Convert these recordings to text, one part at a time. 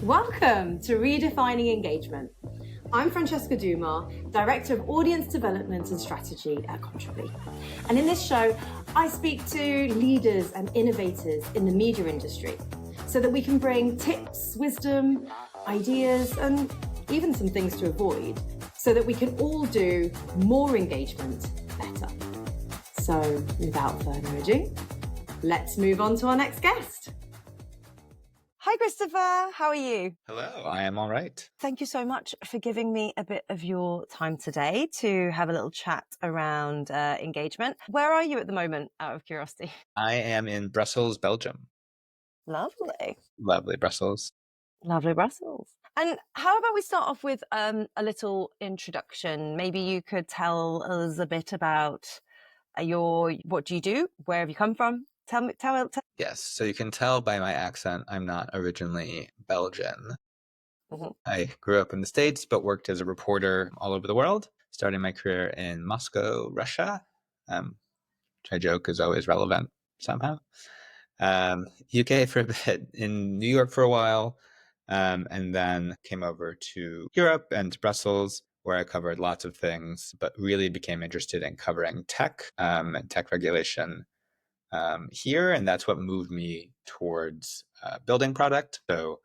Welcome to Redefining Engagement. I'm Francesca Dumar, Director of Audience Development and Strategy at Contribly. And in this show, I speak to leaders and innovators in the media industry so that we can bring tips, wisdom, ideas, and even some things to avoid so that we can all do more engagement better. So without further ado, let's move on to our next guest. Hi, Christopher. How are you? Hello, I am all right. Thank you so much for giving me a bit of your time today to have a little chat around engagement. Where are you at the moment, out of curiosity? I am in Brussels, Belgium. Lovely. Lovely Brussels. Lovely Brussels. And how about we start off with a little introduction? Maybe you could tell us a bit about what do you do? Where have you come from? Tell. Yes, so you can tell by my accent, I'm not originally Belgian. Mm-hmm. I grew up in the States, but worked as a reporter all over the world, starting my career in Moscow, Russia, which I joke is always relevant somehow. UK for a bit, in New York for a while, and then came over to Europe and to Brussels, where I covered lots of things, but really became interested in covering tech and tech regulation here. And that's what moved me towards building product. So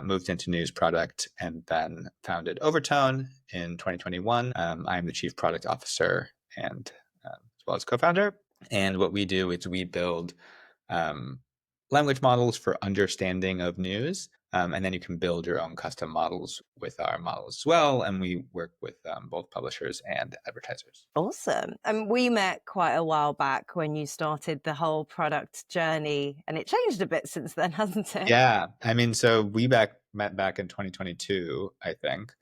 moved into news product and then founded Overtone in 2021. I'm the chief product officer and as well as co-founder. And what we do is we build language models for understanding of news. And then you can build your own custom models with our models as well. And we work with both publishers and advertisers. Awesome. And we met quite a while back when you started the whole product journey, and it changed a bit since then, hasn't it? Yeah. I mean, so we met back in 2022, I think,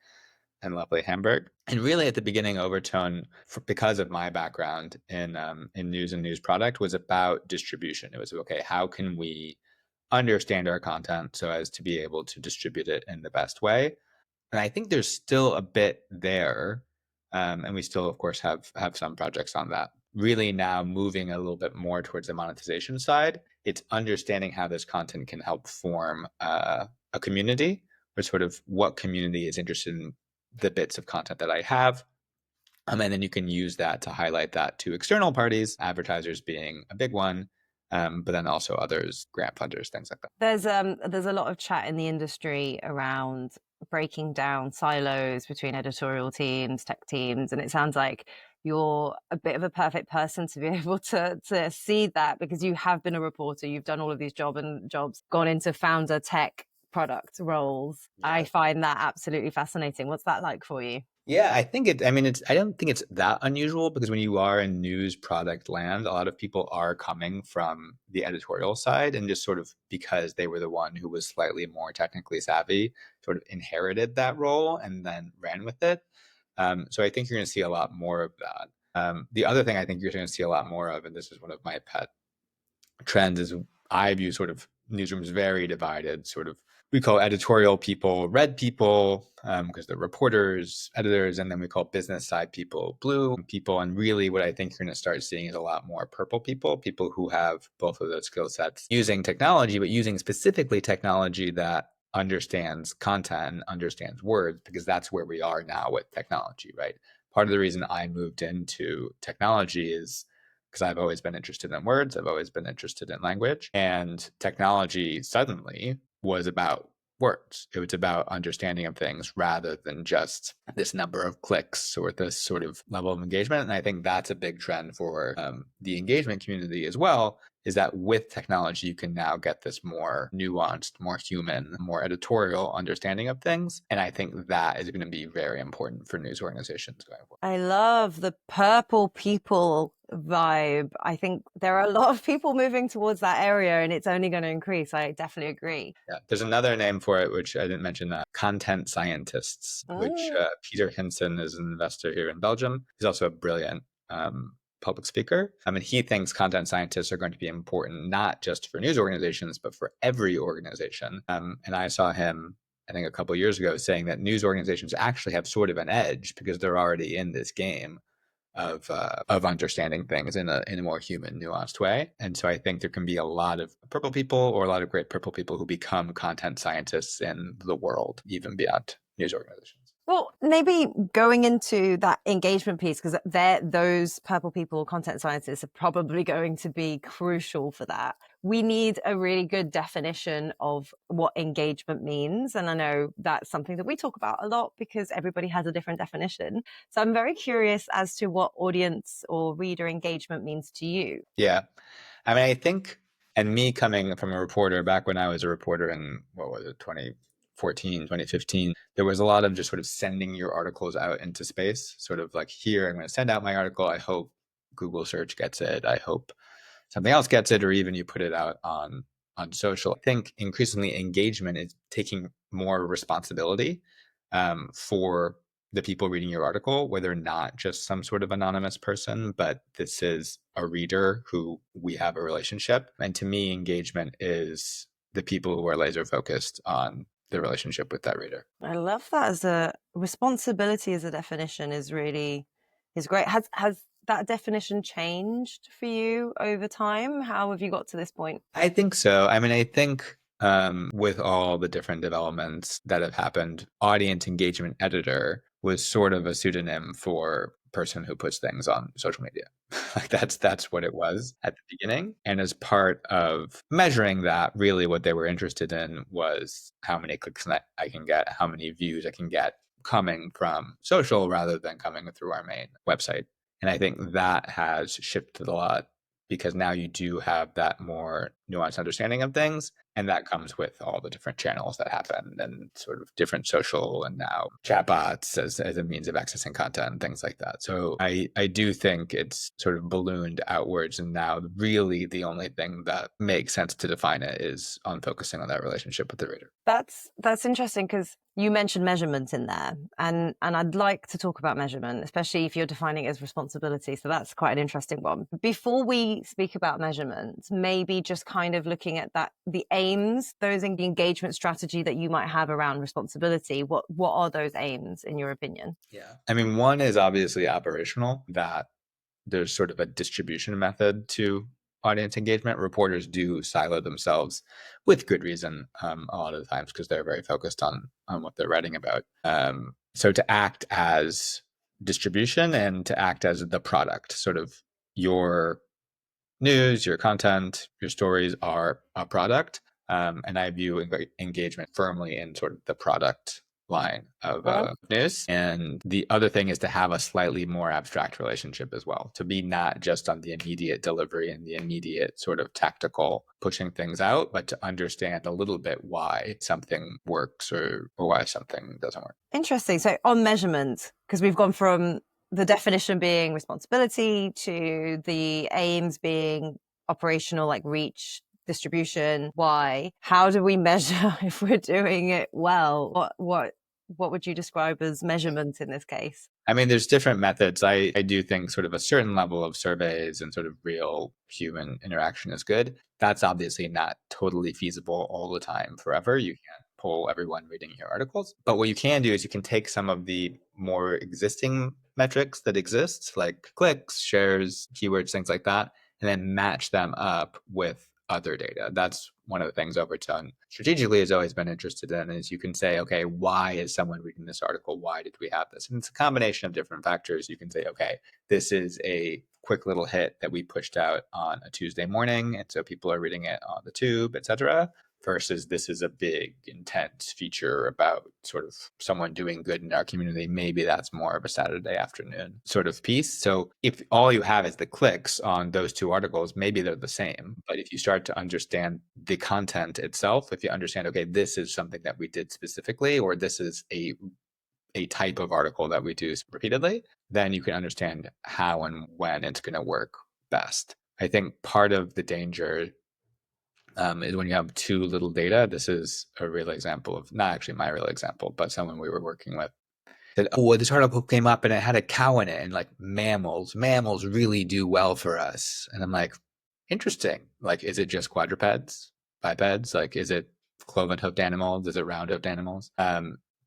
in lovely Hamburg. And really at the beginning, Overtone, because of my background in news and news product, was about distribution. It was, okay, how can we understand our content so as to be able to distribute it in the best way? And I think there's still a bit there. And we still, of course, have some projects on that. Really now moving a little bit more towards the monetization side. It's understanding how this content can help form a community, or sort of what community is interested in the bits of content that I have. And then you can use that to highlight that to external parties, advertisers being a big one, but then also others, grant funders, things like that. There's a lot of chat in the industry around breaking down silos between editorial teams, tech teams, and it sounds like you're a bit of a perfect person to be able to see that, because you have been a reporter, you've done all of these jobs, gone into founder tech product roles. Yeah. I find that absolutely fascinating. What's that like for you? Yeah, I don't think it's that unusual, because when you are in news product land, a lot of people are coming from the editorial side, and just sort of because they were the one who was slightly more technically savvy, sort of inherited that role and then ran with it. So I think you're going to see a lot more of that. The other thing I think you're going to see a lot more of, and this is one of my pet trends, is I view sort of newsrooms very divided. Sort of, we call editorial people red people, because they're reporters, editors, and then we call business side people blue people. And really what I think you're going to start seeing is a lot more purple people who have both of those skill sets, using technology, but using specifically technology that understands content and understands words, because that's where we are now with technology, right? Part of the reason I moved into technology is because I've always been interested in words. I've always been interested in language. And technology suddenly was about words. It was about understanding of things rather than just this number of clicks or this sort of level of engagement. And I think that's a big trend for the engagement community as well, is that with technology, you can now get this more nuanced, more human, more editorial understanding of things. And I think that is going to be very important for news organizations going forward. I love the purple people vibe. I think there are a lot of people moving towards that area, and it's only going to increase. I definitely agree. Yeah, there's another name for it, which I didn't mention, content scientists, which Peter Hinson is an investor here in Belgium. He's also a brilliant public speaker. I mean, he thinks content scientists are going to be important, not just for news organizations, but for every organization. And I saw him, I think a couple of years ago, saying that news organizations actually have sort of an edge because they're already in this game of understanding things in a more human, nuanced way. And so I think there can be a lot of purple people or a lot of great purple people who become content scientists in the world, even beyond news organizations. Well, maybe going into that engagement piece, because those purple people, content scientists, are probably going to be crucial for that. We need a really good definition of what engagement means. And I know that's something that we talk about a lot because everybody has a different definition. So I'm very curious as to what audience or reader engagement means to you. Yeah. I mean, I think, and me coming from a reporter back when I was a reporter in, what was it, 2014, 2015, there was a lot of just sort of sending your articles out into space, sort of like, here, I'm going to send out my article. I hope Google search gets it. I hope something else gets it, or even you put it out on social. I think increasingly engagement is taking more responsibility for the people reading your article, where they're not just some sort of anonymous person, but this is a reader who we have a relationship. And to me, engagement is the people who are laser focused on the relationship with that reader. I love that. As a responsibility as a definition is great. Has that definition changed for you over time? How have you got to this point? I think so. I mean, I think with all the different developments that have happened, audience engagement editor was sort of a pseudonym for person who puts things on social media. Like that's what it was at the beginning. And as part of measuring that, really what they were interested in was how many clicks I can get, how many views I can get coming from social rather than coming through our main website. And I think that has shifted a lot because now you do have that more nuanced understanding of things. And that comes with all the different channels that happen and sort of different social and now chatbots as a means of accessing content and things like that. So I do think it's sort of ballooned outwards. And now really the only thing that makes sense to define it is on focusing on that relationship with the reader. That's interesting because you mentioned measurement in there, and I'd like to talk about measurement, especially if you're defining it as responsibility. So that's quite an interesting one. Before we speak about measurement, maybe just kind of looking at the aims, those engagement strategy that you might have around responsibility. What are those aims in your opinion? Yeah. I mean, one is obviously operational, that there's sort of a distribution method to audience engagement. Reporters do silo themselves with good reason a lot of the times because they're very focused on what they're writing about. So to act as distribution and to act as the product, sort of your news, your content, your stories are a product. And I view engagement firmly in sort of the product line of news. And the other thing is to have a slightly more abstract relationship as well, to be not just on the immediate delivery and the immediate sort of tactical pushing things out, but to understand a little bit why something works or why something doesn't work. Interesting. So on measurement, because we've gone from the definition being responsibility to the aims being operational, like reach, distribution, why. How do we measure if we're doing it well? What would you describe as measurement in this case? I mean, there's different methods. I do think sort of a certain level of surveys and sort of real human interaction is good. That's obviously not totally feasible all the time forever. You can't poll everyone reading your articles. But what you can do is you can take some of the more existing metrics that exist, like clicks, shares, keywords, things like that, and then match them up with other data. That's one of the things Overtone strategically has always been interested in, is you can say, okay, why is someone reading this article? Why did we have this? And it's a combination of different factors. You can say, okay, this is a quick little hit that we pushed out on a Tuesday morning, and so people are reading it on the tube, etc. Versus this is a big, intense feature about sort of someone doing good in our community. Maybe that's more of a Saturday afternoon sort of piece. So if all you have is the clicks on those two articles, maybe they're the same. But if you start to understand the content itself, if you understand, okay, this is something that we did specifically, or this is a type of article that we do repeatedly, then you can understand how and when it's going to work best. I think part of the danger is when you have too little data. This is a real example of, not actually my real example, but someone we were working with said, oh, this article came up and it had a cow in it, and like mammals really do well for us. And I'm like, interesting. Like, is it just quadrupeds, bipeds? Like, is it cloven hoofed animals? Is it round hoofed animals?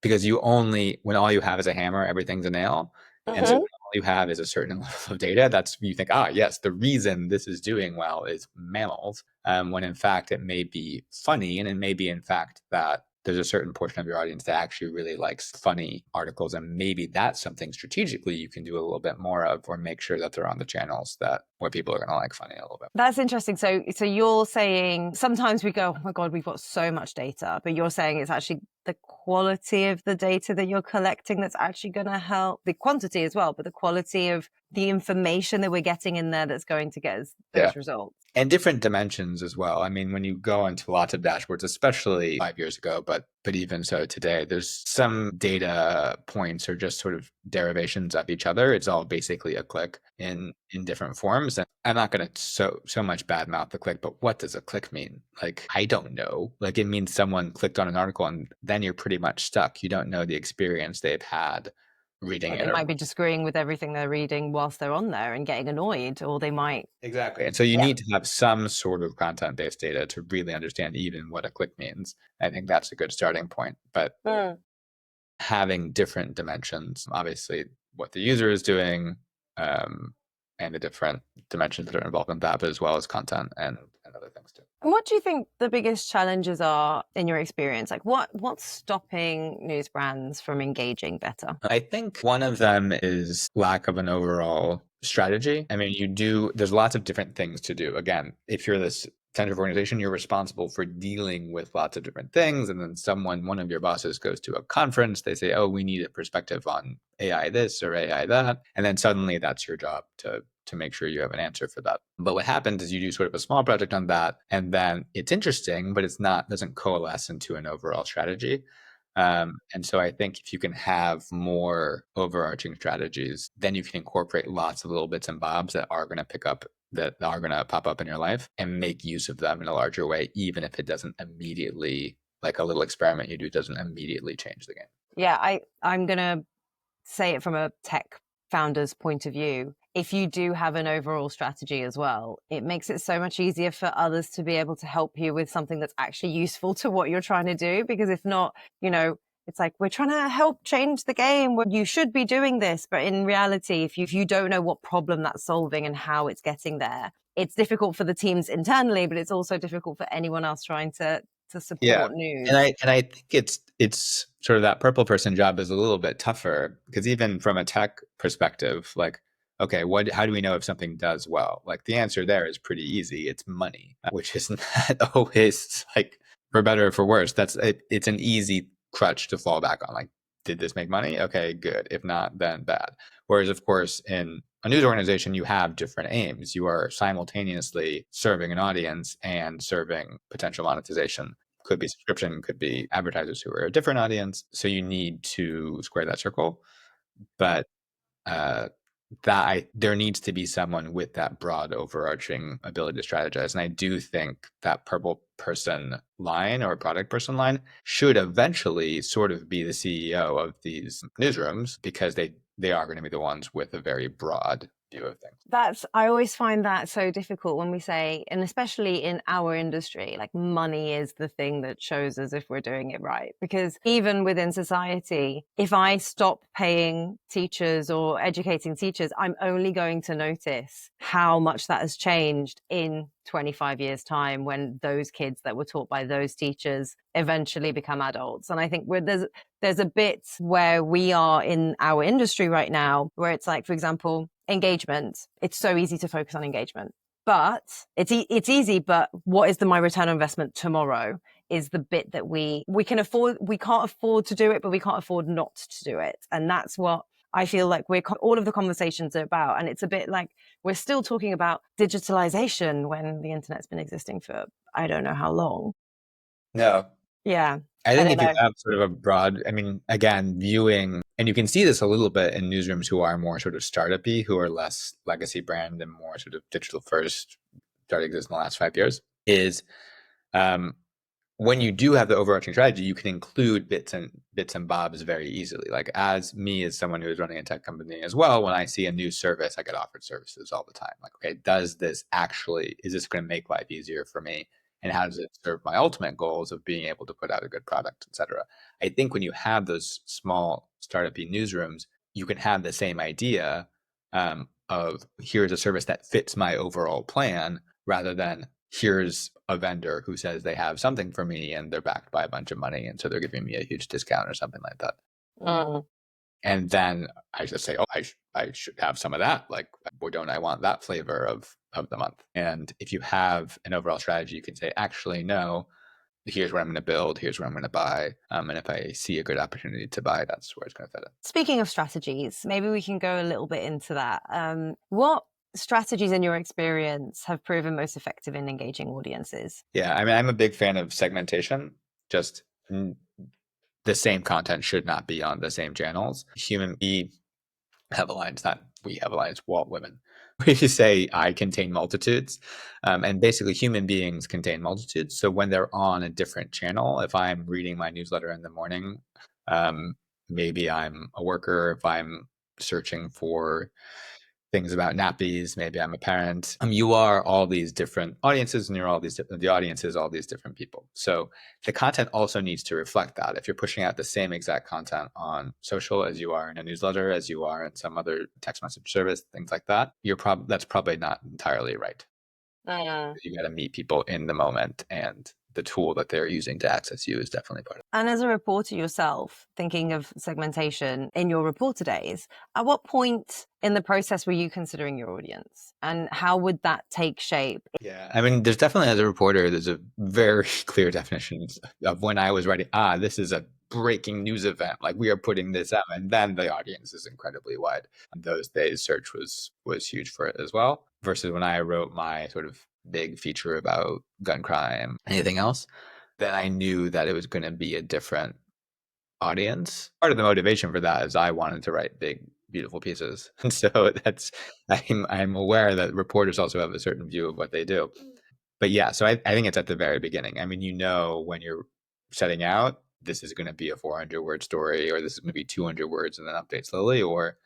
Because when all you have is a hammer, everything's a nail. And so when you have is a certain level of data, that's you think, yes, the reason this is doing well is mammals, when in fact it may be funny, and it may be in fact that there's a certain portion of your audience that actually really likes funny articles, and maybe that's something strategically you can do a little bit more of, or make sure that they're on the channels that where people are going to like funny a little bit. That's interesting. So you're saying sometimes we go, oh my God, we've got so much data, but you're saying it's actually the quality of the data that you're collecting that's actually going to help, the quantity as well, but the quality of the information that we're getting in there that's going to get us those results. And different dimensions as well. I mean, when you go into lots of dashboards, especially 5 years ago, but even so today, there's some data points or just sort of derivations of each other. It's all basically a click in different forms. And I'm not going to so much badmouth the click, but what does a click mean? Like, I don't know. Like, it means someone clicked on an article and then you're pretty much stuck. You don't know the experience they've had reading it. They might be disagreeing with everything they're reading whilst they're on there and getting annoyed, or they might. Exactly. And so you need to have some sort of content-based data to really understand even what a click means. I think that's a good starting point. But having different dimensions, obviously what the user is doing, and the different dimensions that are involved in that, but as well as content and other things too. And what do you think the biggest challenges are in your experience? Like what's stopping news brands from engaging better? I think one of them is lack of an overall strategy. I mean, there's lots of different things to do. Again, if you're this center of organization, you're responsible for dealing with lots of different things. And then one of your bosses goes to a conference, they say, oh, we need a perspective on AI this or AI that. And then suddenly that's your job to make sure you have an answer for that. But what happens is you do sort of a small project on that, and then it's interesting, but doesn't coalesce into an overall strategy. And so I think if you can have more overarching strategies, then you can incorporate lots of little bits and bobs that are going to pop up in your life and make use of them in a larger way, even if it doesn't immediately, like a little experiment you do, doesn't immediately change the game. Yeah, I'm going to say it from a tech founder's point of view. If you do have an overall strategy as well, it makes it so much easier for others to be able to help you with something that's actually useful to what you're trying to do. Because if not, it's like, we're trying to help change the game where you should be doing this. But in reality, if you don't know what problem that's solving and how it's getting there, it's difficult for the teams internally, but it's also difficult for anyone else trying to support news. And I think it's sort of that purple person job is a little bit tougher, because even from a tech perspective, like, okay, how do we know if something does well? Like, the answer there is pretty easy. It's money, which is not always, like, for better or for worse. It's an easy crutch to fall back on. Like, did this make money? Okay, good. If not, then bad. Whereas, of course, in a news organization, you have different aims. You are simultaneously serving an audience and serving potential monetization. Could be subscription, could be advertisers who are a different audience. So you need to square that circle. But there needs to be someone with that broad overarching ability to strategize. And I do think that purple person line or product person line should eventually sort of be the CEO of these newsrooms, because they are going to be the ones with a very broad view of things. I always find that so difficult when we say, and especially in our industry, like, money is the thing that shows us if we're doing it right. Because even within society, if I stop paying teachers or educating teachers, I'm only going to notice how much that has changed in 25 years time, when those kids that were taught by those teachers eventually become adults. And I think there's a bit where we are in our industry right now where it's like, for example, engagement. It's so easy to focus on engagement, but it's easy. But what is my return on investment tomorrow is the bit that we can afford. We can't afford to do it, but we can't afford not to do it. And that's what I feel like all of the conversations are about. And it's a bit like we're still talking about digitalization when the internet's been existing for I don't know how long. No. Yeah. I think if you have sort of a broad, I mean, again, viewing, and you can see this a little bit in newsrooms who are more sort of startup-y, who are less legacy brand and more sort of digital first, started existing in the last 5 years, is when you do have the overarching strategy, you can include bits and bobs very easily. Like, as someone who is running a tech company as well, when I see a new service, I get offered services all the time. Like, okay, is this going to make life easier for me? And how does it serve my ultimate goals of being able to put out a good product, et cetera? I think when you have those small startup-y newsrooms, you can have the same idea, of here's a service that fits my overall plan, rather than here's a vendor who says they have something for me and they're backed by a bunch of money, and so they're giving me a huge discount or something like that. And then I just say, oh, I should have some of that. Like, or don't I want that flavor of the month? And if you have an overall strategy, you can say, actually, no, here's what I'm going to build, here's what I'm going to buy. And if I see a good opportunity to buy, that's where it's going to fit in. Speaking of strategies, maybe we can go a little bit into that. What strategies in your experience have proven most effective in engaging audiences? Yeah, I mean, I'm a big fan of segmentation. Just the same content should not be on the same channels. We have a line, it's not we have a line, it's Walt Women. We just say, I contain multitudes. And basically, human beings contain multitudes. So when they're on a different channel, if I'm reading my newsletter in the morning, maybe I'm a worker. If I'm searching for things about nappies, maybe I'm a parent. You are all these different audiences, and the audience is all these different people. So the content also needs to reflect that. If you're pushing out the same exact content on social as you are in a newsletter, as you are in some other text message service, things like that, that's probably not entirely right. You got to meet people in the moment, and the tool that they're using to access you is definitely part of it. And as a reporter yourself, thinking of segmentation in your reporter days, at what point in the process were you considering your audience, and how would that take shape? Yeah, I mean, there's definitely, as a reporter, there's a very clear definition of when I was writing, this is a breaking news event, like we are putting this out, and then the audience is incredibly wide. And those days, search was huge for it as well, versus when I wrote my sort of big feature about gun crime, anything else, then I knew that it was going to be a different audience. Part of the motivation for that is I wanted to write big, beautiful pieces. And so I'm aware that reporters also have a certain view of what they do. But yeah, so I think it's at the very beginning. I mean, when you're setting out, this is going to be a 400-word story, or this is going to be 200 words and then update slowly, or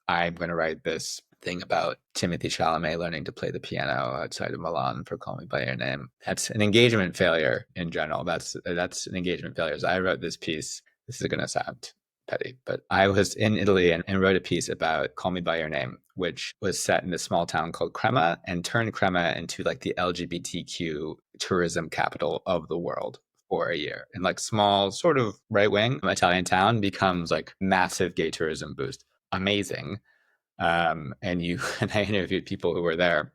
I'm going to write this thing about Timothée Chalamet learning to play the piano outside of Milan for Call Me By Your Name. That's an engagement failure in general. That's an engagement failure. So I wrote this piece. This is going to sound petty, but I was in Italy and wrote a piece about Call Me By Your Name, which was set in a small town called Crema, and turned Crema into like the LGBTQ tourism capital of the world for a year. And like small, sort of right-wing Italian town becomes like massive gay tourism boost. Amazing. And I interviewed people who were there,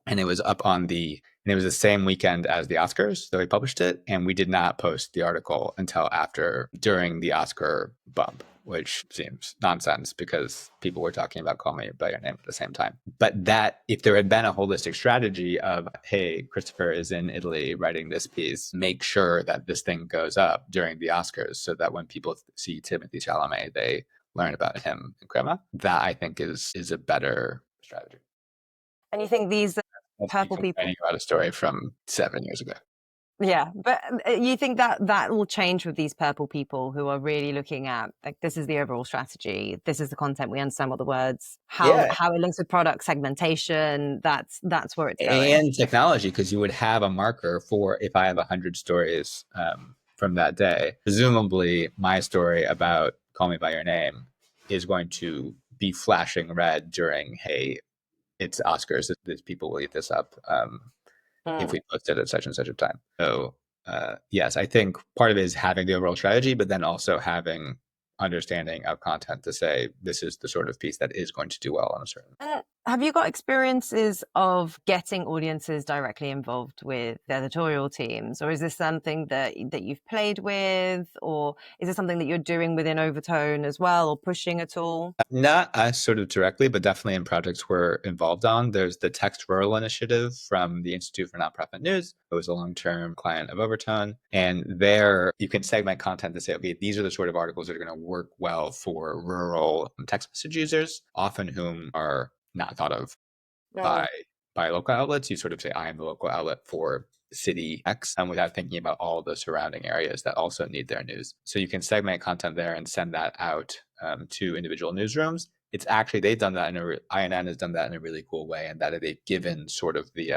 and it was it was the same weekend as the Oscars that we published it. And we did not post the article until during the Oscar bump, which seems nonsense because people were talking about Call Me By Your Name at the same time. But that, if there had been a holistic strategy of, hey, Christopher is in Italy writing this piece, make sure that this thing goes up during the Oscars so that when people see Timothée Chalamet, they learn about him in Crema, that I think is a better strategy. And you think these purple people complaining about a story from 7 years ago. Yeah, but you think that will change with these purple people who are really looking at, like, this is the overall strategy, this is the content, we understand what the words, how it links with product segmentation, that's where it's going. And technology, because you would have a marker for, if I have 100 stories from that day, presumably my story about Call Me By Your Name is going to be flashing red during, hey, it's Oscars, these people will eat this up if we post it at such and such a time. So yes, I think part of it is having the overall strategy, but then also having understanding of content to say, this is the sort of piece that is going to do well on a certain. Have you got experiences of getting audiences directly involved with the editorial teams, or is this something that you've played with, or is it something that you're doing within Overtone as well, or pushing at all? Not us sort of directly, but definitely in projects we're involved on. There's the Text Rural initiative from the Institute for Nonprofit News. It was a long-term client of Overtone. And there you can segment content to say, okay, these are the sort of articles that are going to work well for rural text message users, often whom are not thought of by local outlets. You sort of say, I am the local outlet for city X, and without thinking about all the surrounding areas that also need their news. So you can segment content there and send that out to individual newsrooms. It's actually, they've done that INN has done that in a really cool way, and that they've given sort of the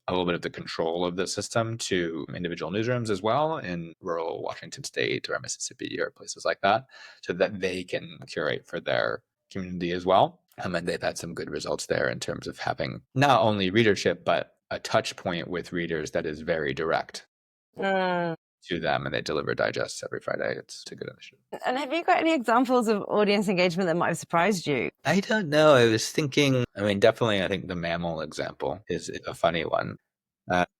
a little bit of the control of the system to individual newsrooms as well in rural Washington State or Mississippi or places like that, so that they can curate for their community as well. And they've had some good results there in terms of having not only readership, but a touch point with readers that is very direct to them, and they deliver digests every Friday. It's a good initiative. And have you got any examples of audience engagement that might have surprised you? I don't know. I was thinking, definitely, I think the mammal example is a funny one.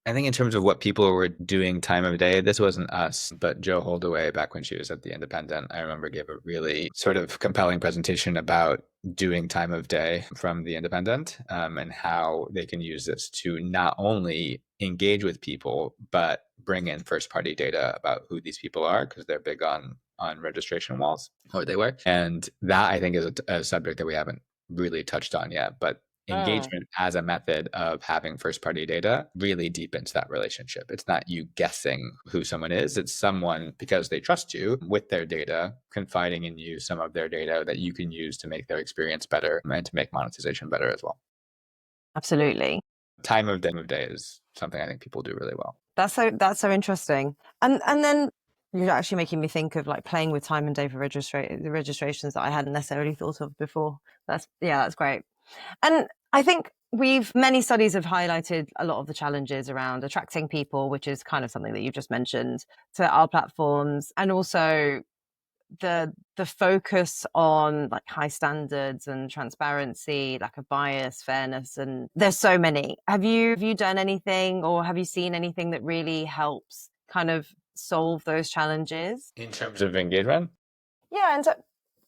I think in terms of what people were doing time of day, this wasn't us, but Joe Holdaway, back when she was at The Independent, I remember gave a really sort of compelling presentation about doing time of day from The Independent, and how they can use this to not only engage with people, but bring in first party data about who these people are, because they're big on registration walls, or they were. And that, I think, is a subject that we haven't really touched on yet, but engagement as a method of having first party data really deepens that relationship. It's not you guessing who someone is. It's someone, because they trust you with their data, confiding in you some of their data that you can use to make their experience better and to make monetization better as well. Absolutely. Time of day is something I think people do really well. That's so interesting. And then you're actually making me think of like playing with time and day for the registrations that I hadn't necessarily thought of before. That's great. And I think many studies have highlighted a lot of the challenges around attracting people, which is kind of something that you've just mentioned, to our platforms, and also the focus on like high standards and transparency, lack of bias, fairness, and there's so many. Have you done anything, or have you seen anything that really helps kind of solve those challenges in terms of engagement? Yeah, and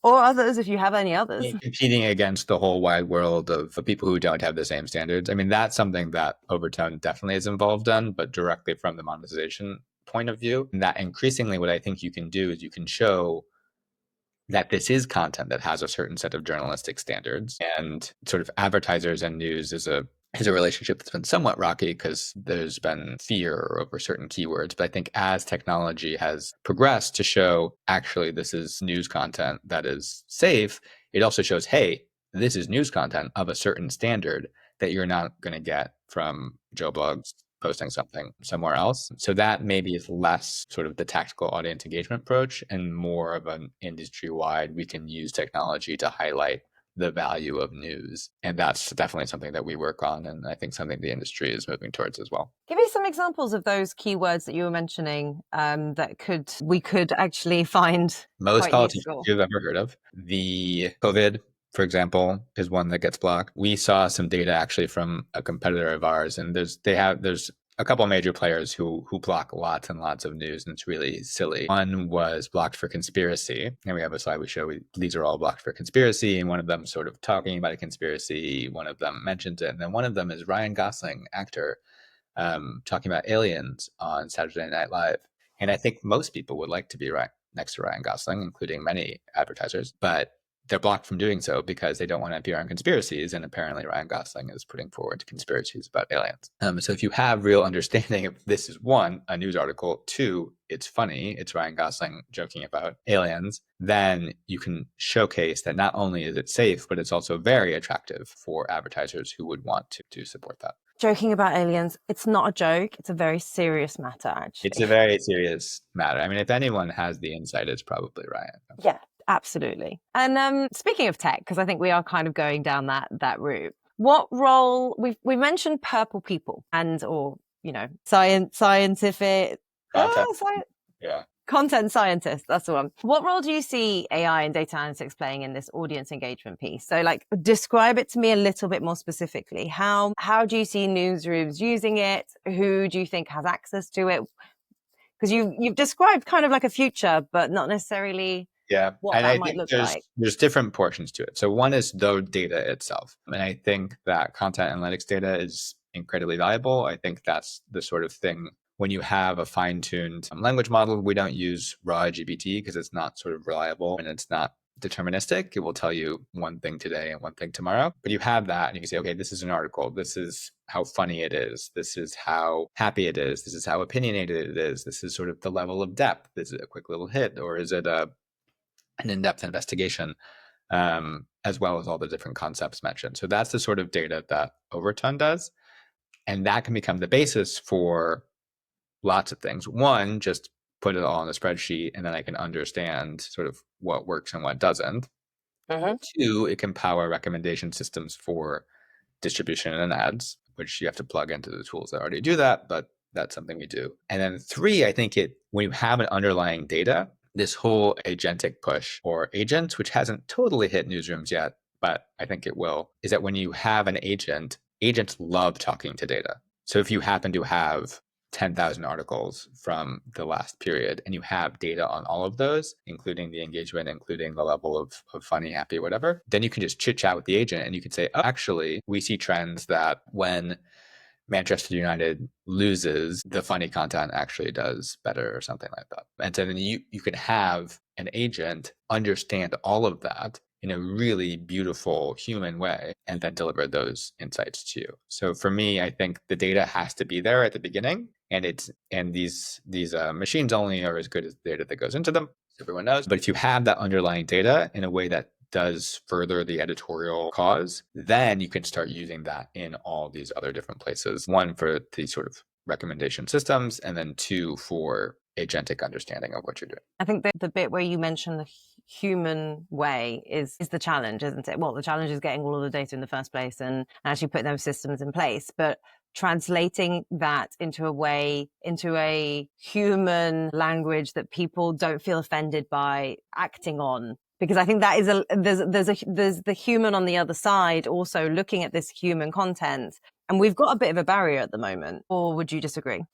or others, if you have any others. Competing against the whole wide world of people who don't have the same standards. That's something that Overtone definitely is involved in, but directly from the monetization point of view. And that increasingly what I think you can do is you can show that this is content that has a certain set of journalistic standards, and sort of advertisers and news is a relationship that's been somewhat rocky because there's been fear over certain keywords. But I think as technology has progressed to show actually this is news content that is safe, it also shows, hey, this is news content of a certain standard that you're not going to get from Joe Blogs posting something somewhere else. So that maybe is less sort of the tactical audience engagement approach and more of an industry-wide, we can use technology to highlight the value of news. And that's definitely something that we work on, and I think something the industry is moving towards as well. Give me some examples of those keywords that you were mentioning that we could actually find most politicians useful. you've ever heard of. The COVID, for example, is one that gets blocked. We saw some data actually from a competitor of ours, and there's a couple of major players who block lots and lots of news, and it's really silly. One was blocked for conspiracy, and we have a slide we show. These are all blocked for conspiracy, and one of them sort of talking about a conspiracy. One of them mentions it, and then one of them is Ryan Gosling, actor, talking about aliens on Saturday Night Live. And I think most people would like to be right next to Ryan Gosling, including many advertisers, but they're blocked from doing so because they don't want to appear on conspiracies. And apparently Ryan Gosling is putting forward conspiracies about aliens. So if you have real understanding of this is one, a news article, two, it's funny, it's Ryan Gosling joking about aliens, then you can showcase that not only is it safe, but it's also very attractive for advertisers who would want to support that. Joking about aliens, it's not a joke. It's a very serious matter, actually. It's a very serious matter. If anyone has the insight, it's probably Ryan. Yeah, absolutely. And speaking of tech, because I think we are kind of going down that route, what role, we mentioned purple people or scientific content scientists, that's the one. What role do you see AI and data analytics playing in this audience engagement piece? So describe it to me a little bit more specifically. How do you see newsrooms using it? Who do you think has access to it? Because you've described kind of like a future, but not necessarily what that might look like. There's different portions to it. So one is the data itself. And I think that content analytics data is incredibly valuable. I think that's the sort of thing when you have a fine-tuned language model. We don't use raw GPT because it's not sort of reliable and it's not deterministic. It will tell you one thing today and one thing tomorrow. But you have that and you can say, okay, this is an article. This is how funny it is. This is how happy it is. This is how opinionated it is. This is sort of the level of depth. Is it a quick little hit, or is it an in-depth investigation, as well as all the different concepts mentioned. So that's the sort of data that Overtone does. And that can become the basis for lots of things. One, just put it all in a spreadsheet, and then I can understand sort of what works and what doesn't. Two, it can power recommendation systems for distribution and ads, which you have to plug into the tools that already do that, but that's something we do. And then three, I think when you have an underlying data, this whole agentic push or agents, which hasn't totally hit newsrooms yet, but I think it will, is that when you have an agent, agents love talking to data. So if you happen to have 10,000 articles from the last period and you have data on all of those, including the engagement, including the level of funny, happy, whatever, then you can just chit chat with the agent and you can say, oh, actually, we see trends that when Manchester United loses, the funny content actually does better or something like that. And so then you can have an agent understand all of that in a really beautiful human way and then deliver those insights to you. So for me, I think the data has to be there at the beginning, and these machines only are as good as the data that goes into them. Everyone knows. But if you have that underlying data in a way that does further the editorial cause, then you can start using that in all these other different places. One, for the sort of recommendation systems, and then two, for agentic understanding of what you're doing. I think the bit where you mentioned the human way is the challenge, isn't it? Well, the challenge is getting all of the data in the first place and actually putting those systems in place. But translating that into a human language that people don't feel offended by acting on. Because I think that is there's the human on the other side also looking at this human content. And we've got a bit of a barrier at the moment. Or would you disagree?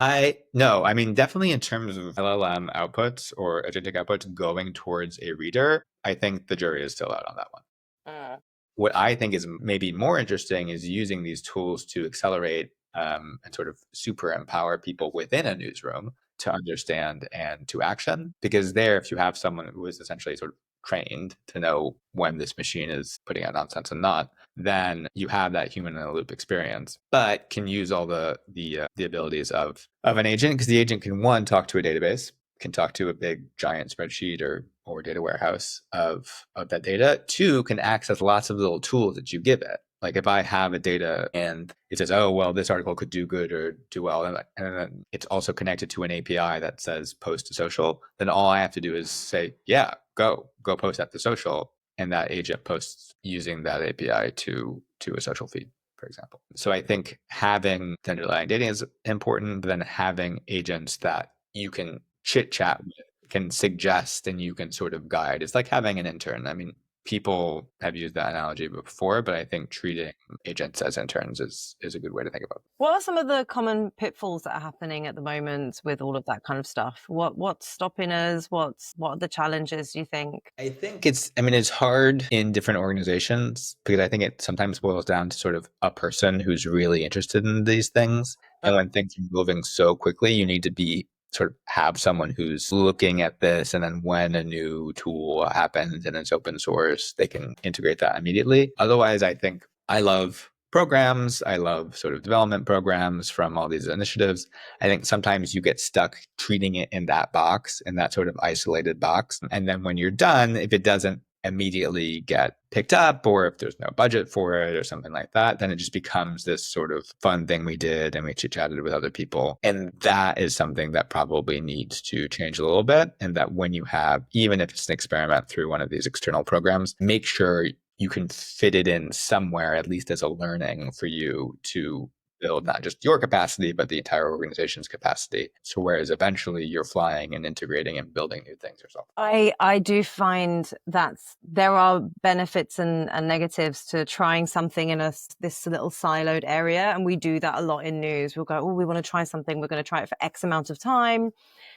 No, I mean, definitely in terms of LLM outputs or agentic outputs going towards a reader, I think the jury is still out on that one. What I think is maybe more interesting is using these tools to accelerate and sort of super empower people within a newsroom to understand and to action. Because there, if you have someone who is essentially sort of trained to know when this machine is putting out nonsense and not, then you have that human in the loop experience, but can use all the abilities of an agent, because the agent can, one, talk to a database, can talk to a big giant spreadsheet or data warehouse of that data. Two, can access lots of little tools that you give it. Like if I have a data and it says, oh, well, this article could do good or do well, and then it's also connected to an API that says post to social, then all I have to do is say, yeah, go post that to social. And that agent posts using that API to a social feed, for example. So I think having the underlying data is important, but then having agents that you can chit chat with, can suggest, and you can sort of guide. It's like having an intern. I mean, people have used that analogy before, but I think treating agents as interns is a good way to think about it. What are some of the common pitfalls that are happening at the moment with all of that kind of stuff? What's stopping us? What are the challenges, do you think? I think it's hard in different organizations because I think it sometimes boils down to sort of a person who's really interested in these things. And when things are moving so quickly, you need to be sort of have someone who's looking at this, and then when a new tool happens and it's open source, they can integrate that immediately. Otherwise, I think I love programs. I love sort of development programs from all these initiatives. I think sometimes you get stuck treating it in that box, in that sort of isolated box. And then when you're done, if it doesn't immediately get picked up, or if there's no budget for it or something like that, then it just becomes this sort of fun thing we did and we chit-chatted with other people. And that is something that probably needs to change a little bit. And that when you have, even if it's an experiment through one of these external programs, make sure you can fit it in somewhere, at least as a learning for you to build not just your capacity, but the entire organization's capacity. So whereas eventually you're flying and integrating and building new things yourself. I do find that there are benefits and negatives to trying something in this little siloed area. And we do that a lot in news. We'll go, oh, we want to try something. We're going to try it for X amount of time.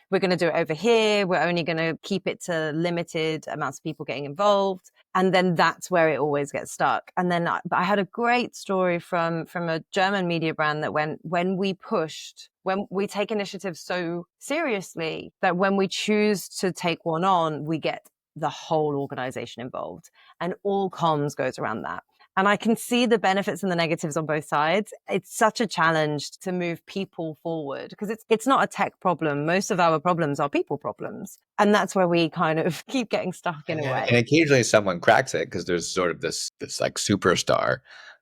We're going to do it over here. We're only going to keep it to limited amounts of people getting involved. And then that's where it always gets stuck. And then I had a great story from a German media brand that when we take initiatives so seriously that when we choose to take one on, we get the whole organization involved, and all comms goes around that. And I can see the benefits and the negatives on both sides. It's such a challenge to move people forward because it's not a tech problem. Most of our problems are people problems. And that's where we kind of keep getting stuck in a way. And occasionally someone cracks it because there's sort of this like superstar.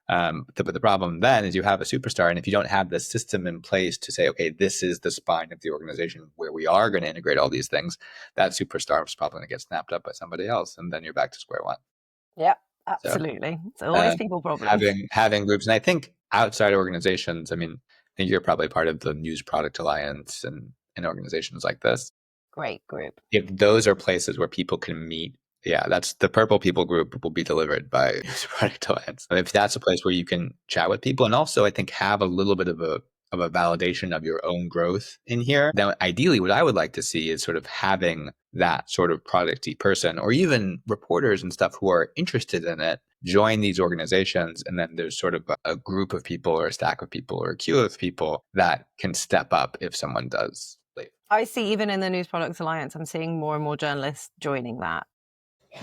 But the problem then is you have a superstar, and if you don't have the system in place to say, okay, this is the spine of the organization where we are going to integrate all these things, that superstar is probably going to get snapped up by somebody else, and then you're back to square one. Yeah, So absolutely. It's always people problems. having groups, and I think outside organizations, I mean, I think you're probably part of the News Product Alliance and organizations like this. Great group. If those are places where people can meet, yeah, that's the Purple People group will be delivered by News Product Alliance. If that's a place where you can chat with people, and also I think have a little bit of a validation of your own growth in here, then ideally what I would like to see is sort of having that sort of producty person, or even reporters and stuff who are interested in it, join these organizations. And then there's sort of a group of people or a stack of people or a queue of people that can step up if someone does leave. I see even in the News Products Alliance, I'm seeing more and more journalists joining that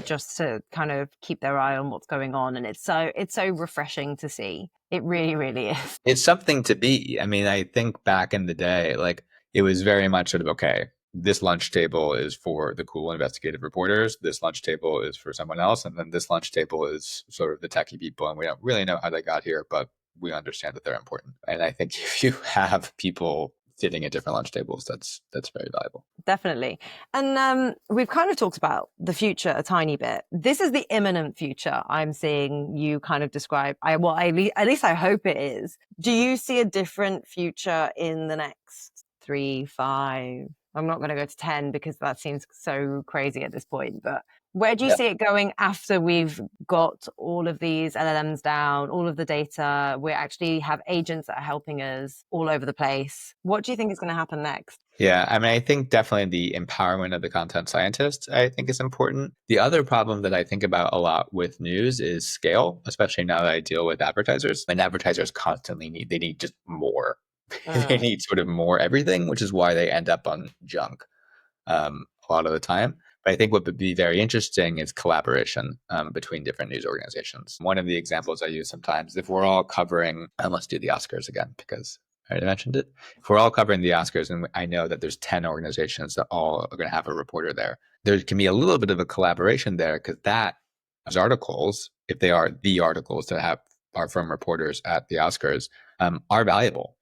just to kind of keep their eye on what's going on. And it's so refreshing to see. It really, really is. It's something to be. I mean, I think back in the day, like it was very much sort of, okay, this lunch table is for the cool investigative reporters. This lunch table is for someone else. And then this lunch table is sort of the techie people. And we don't really know how they got here, but we understand that they're important. And I think if you have people sitting at different lunch tables, that's very valuable. Definitely. And we've kind of talked about the future a tiny bit. This is the imminent future I'm seeing you kind of describe. At least I hope it is. Do you see a different future in the next 3, 5? I'm not going to go to 10 because that seems so crazy at this point, but where do you see it going after we've got all of these LLMs down, all of the data? We actually have agents that are helping us all over the place. What do you think is going to happen next? Yeah, I mean, I think definitely the empowerment of the content scientist, I think, is important. The other problem that I think about a lot with news is scale, especially now that I deal with advertisers. And advertisers constantly need just more. They need sort of more everything, which is why they end up on junk a lot of the time. But I think what would be very interesting is collaboration between different news organizations. One of the examples I use sometimes, if we're all covering, and let's do the Oscars again, because I already mentioned it. If we're all covering the Oscars, and I know that there's 10 organizations that all are going to have a reporter there can be a little bit of a collaboration there, because those articles, if they are the articles that are from reporters at the Oscars, are valuable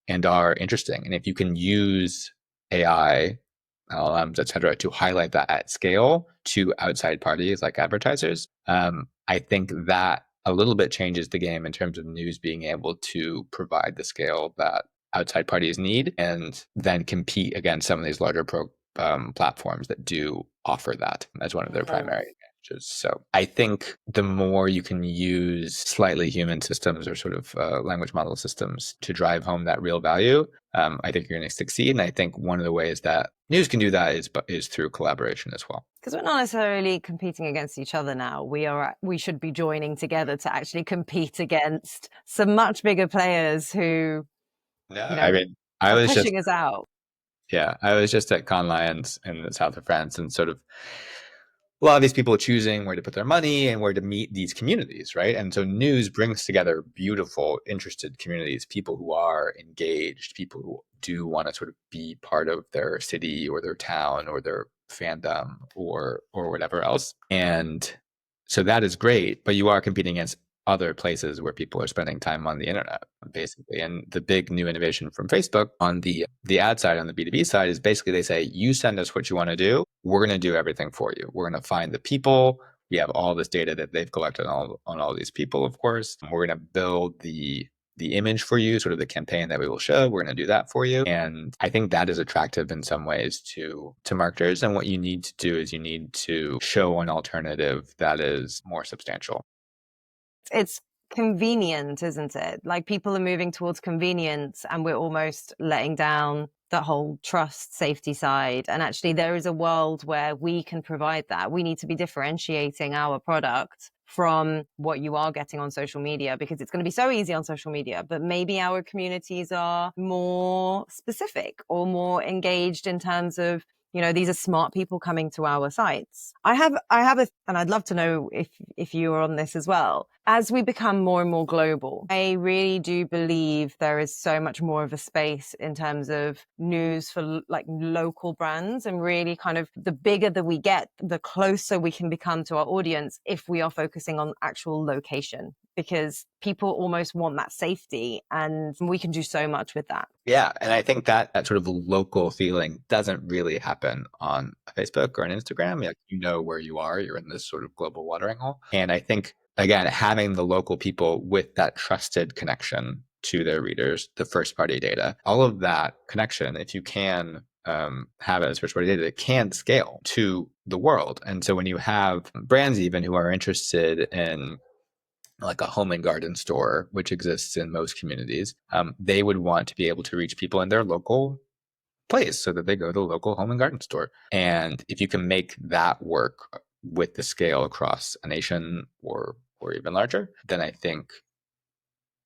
and are interesting. And if you can use AI, LLMs, et cetera, to highlight that at scale to outside parties like advertisers, I think that a little bit changes the game in terms of news being able to provide the scale that outside parties need, and then compete against some of these larger platforms that do offer that as one of their primary advantages. So I think the more you can use slightly human systems or sort of language model systems to drive home that real value, I think you're going to succeed. And I think one of the ways that news can do that is through collaboration as well. Because we're not necessarily competing against each other now. We should be joining together to actually compete against some much bigger players who, I mean, are pushing us out. Yeah, I was just at Cannes Lions in the south of France, and sort of a lot of these people are choosing where to put their money and where to meet these communities, right? And so news brings together beautiful, interested communities, people who are engaged, people who do want to sort of be part of their city or their town or their fandom or whatever else. And so that is great, but you are competing against other places where people are spending time on the internet, basically. And the big new innovation from Facebook on the ad side, on the B2B side, is basically they say, you send us what you want to do. We're going to do everything for you. We're going to find the people. We have all this data that they've collected on all these people, of course. We're going to build the image for you, sort of the campaign that we will show. We're going to do that for you. And I think that is attractive in some ways to marketers. And what you need to do is you need to show an alternative that is more substantial. It's convenient, isn't it? Like people are moving towards convenience and we're almost letting down that whole trust safety side. And actually there is a world where we can provide that. We need to be differentiating our product from what you are getting on social media, because it's going to be so easy on social media, but maybe our communities are more specific or more engaged in terms of, these are smart people coming to our sites. I have and I'd love to know if you are on this as well. As we become more and more global, I really do believe there is so much more of a space in terms of news for like local brands, and really kind of the bigger that we get, the closer we can become to our audience if we are focusing on actual location. because people almost want that safety, and we can do so much with that. Yeah. And I think that sort of local feeling doesn't really happen on Facebook or on Instagram. Like, you know where you are, you're in this sort of global watering hole. And I think, again, having the local people with that trusted connection to their readers, the first party data, all of that connection, if you can have it as first party data, it can scale to the world. And so when you have brands even who are interested in like a home and garden store, which exists in most communities, they would want to be able to reach people in their local place so that they go to the local home and garden store. And if you can make that work with the scale across a nation or even larger, then I think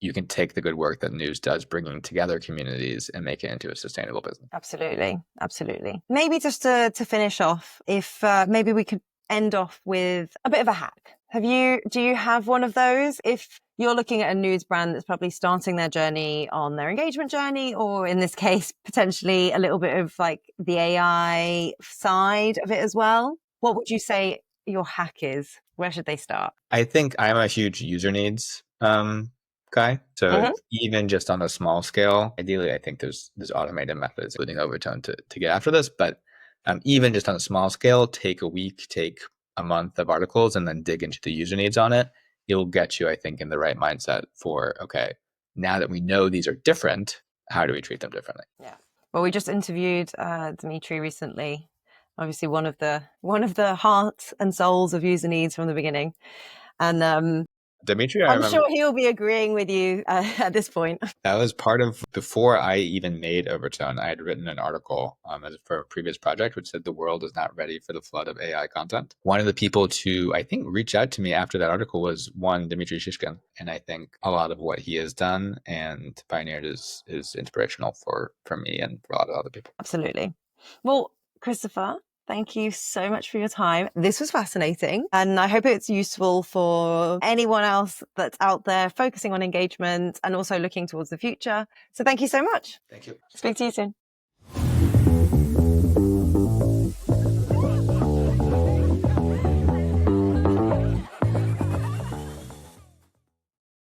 you can take the good work that news does bringing together communities and make it into a sustainable business. Absolutely. Absolutely. Maybe just to finish off, if maybe we could end off with a bit of a hack. Do you have one of those? If you're looking at a news brand that's probably starting their journey on their engagement journey, or in this case, potentially a little bit of like the AI side of it as well, what would you say your hack is? Where should they start? I think I'm a huge user needs guy. So even just on a small scale, ideally, I think there's automated methods, including Overtone, to get after this. But even just on a small scale, take a week, take a month of articles, and then dig into the user needs on it. It'll get you, I think, in the right mindset for, okay, now that we know these are different, how do we treat them differently? Yeah. Well, we just interviewed Dimitri recently, obviously one of the hearts and souls of user needs from the beginning. And Dimitri, I'm sure he'll be agreeing with you at this point. That was part of, before I even made Overtone, I had written an article for a previous project, which said the world is not ready for the flood of AI content. One of the people to, I think, reach out to me after that article was Dimitri Shishkin. And I think a lot of what he has done and pioneered is inspirational for me and for a lot of other people. Absolutely. Well, Christopher, thank you so much for your time. This was fascinating, and I hope it's useful for anyone else that's out there focusing on engagement and also looking towards the future. So thank you so much. Thank you. Speak to you soon.